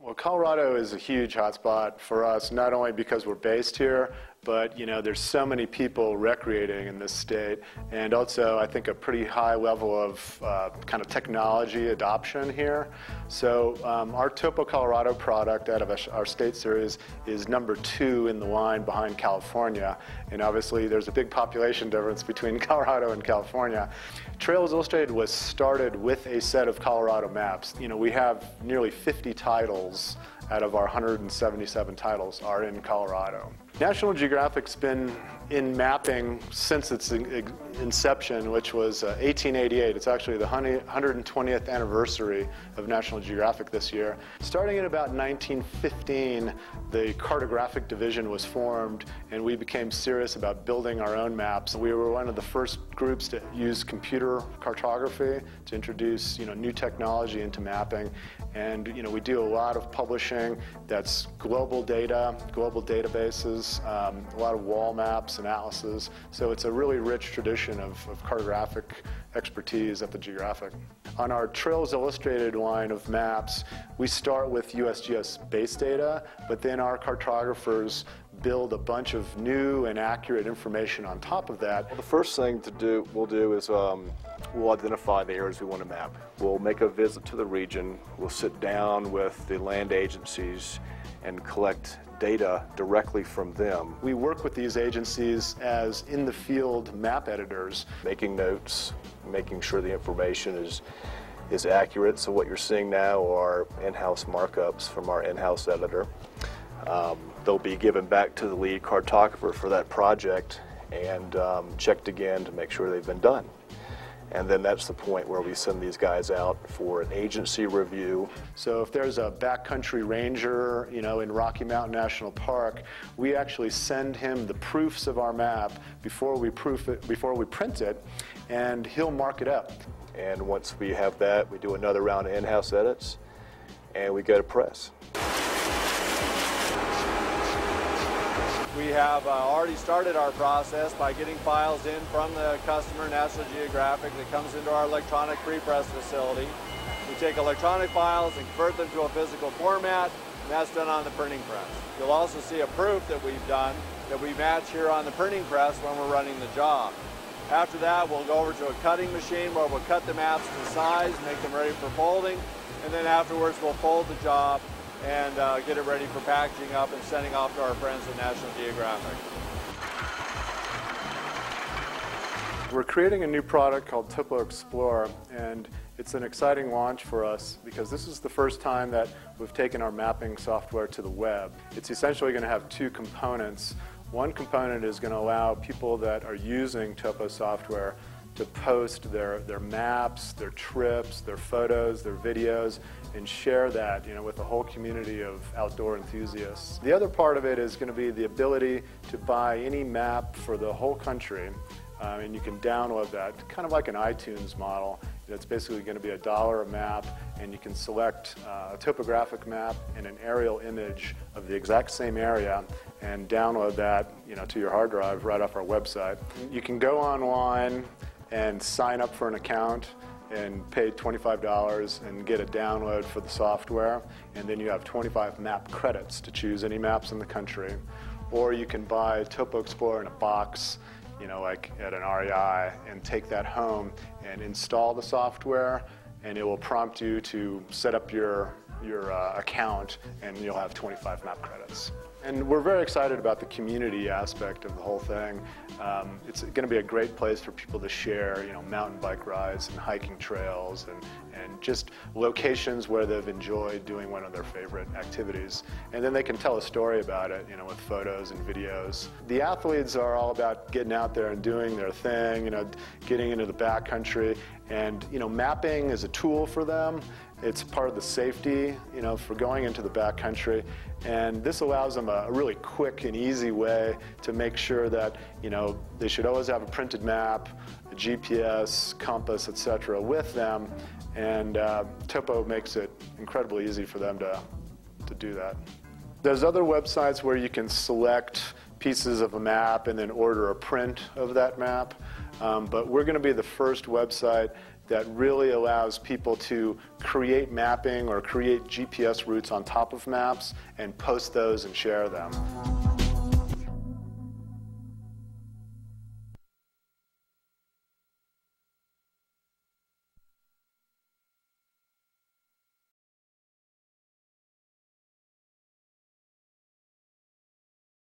Well, Colorado is a huge hotspot for us, not only because we're based here, but there's so many people recreating in this state, and also I think a pretty high level of kind of technology adoption here. So our Topo Colorado product out of our state series is #2 in the line behind California, and obviously there's a big population difference between Colorado and California. Trails Illustrated was started with a set of Colorado maps. We have nearly 50 titles out of our 177 titles are in Colorado. National Geographic's been in mapping since its inception, which was 1888. It's actually the 120th anniversary of National Geographic this year. Starting in about 1915, the Cartographic division was formed, and we became serious about building our own maps. We were one of the first groups to use computer cartography to introduce new technology into mapping. And we do a lot of publishing that's global data, global databases, a lot of wall maps and atlases. So it's a really rich tradition of cartographic expertise at the Geographic. On our Trails Illustrated line of maps, we start with USGS base data, but then our cartographers build a bunch of new and accurate information on top of that. Well, the first thing we'll do is we'll identify the areas we want to map. We'll make a visit to the region. We'll sit down with the land agencies and collect data directly from them. We work with these agencies as in-the-field map editors. Making notes, making sure the information is accurate. So what you're seeing now are in-house markups from our in-house editor. They'll be given back to the lead cartographer for that project and checked again to make sure they've been done. And then that's the point where we send these guys out for an agency review. So if there's a backcountry ranger, in Rocky Mountain National Park, we actually send him the proofs of our map before we print it, and he'll mark it up. And once we have that, we do another round of in-house edits, and we go to press. We have already started our process by getting files in from the customer, National Geographic, that comes into our electronic pre-press facility. We take electronic files and convert them to a physical format, and that's done on the printing press. You'll also see a proof that we've done that we match here on the printing press when we're running the job. After that, we'll go over to a cutting machine where we'll cut the maps to size, make them ready for folding, and then afterwards we'll fold the job and get it ready for packaging up and sending off to our friends at National Geographic. We're creating a new product called Topo Explore, and it's an exciting launch for us because this is the first time that we've taken our mapping software to the web. It's essentially going to have two components. One component is going to allow people that are using Topo software to post their maps, their trips, their photos, their videos, and share that with a whole community of outdoor enthusiasts. The other part of it is going to be the ability to buy any map for the whole country, and you can download that, kind of like an iTunes model. It's basically going to be $1 a map, and you can select a topographic map and an aerial image of the exact same area and download that to your hard drive right off our website. You can go online and sign up for an account and pay $25 and get a download for the software, and then you have 25 map credits to choose any maps in the country. Or you can buy Topo Explorer in a box, like at an REI, and take that home and install the software, and it will prompt you to set up your account, and you'll have 25 map credits. And we're very excited about the community aspect of the whole thing. It's going to be a great place for people to share, mountain bike rides and hiking trails and just locations where they've enjoyed doing one of their favorite activities. And then they can tell a story about it, with photos and videos. The athletes are all about getting out there and doing their thing, getting into the backcountry. And, mapping is a tool for them. It's part of the safety, for going into the backcountry. And this allows them a really quick and easy way to make sure that, they should always have a printed map, a GPS, compass, etc. with them. And Topo makes it incredibly easy for them to do that. There's other websites where you can select pieces of a map and then order a print of that map. But we're going to be the first website that really allows people to create mapping or create GPS routes on top of maps and post those and share them.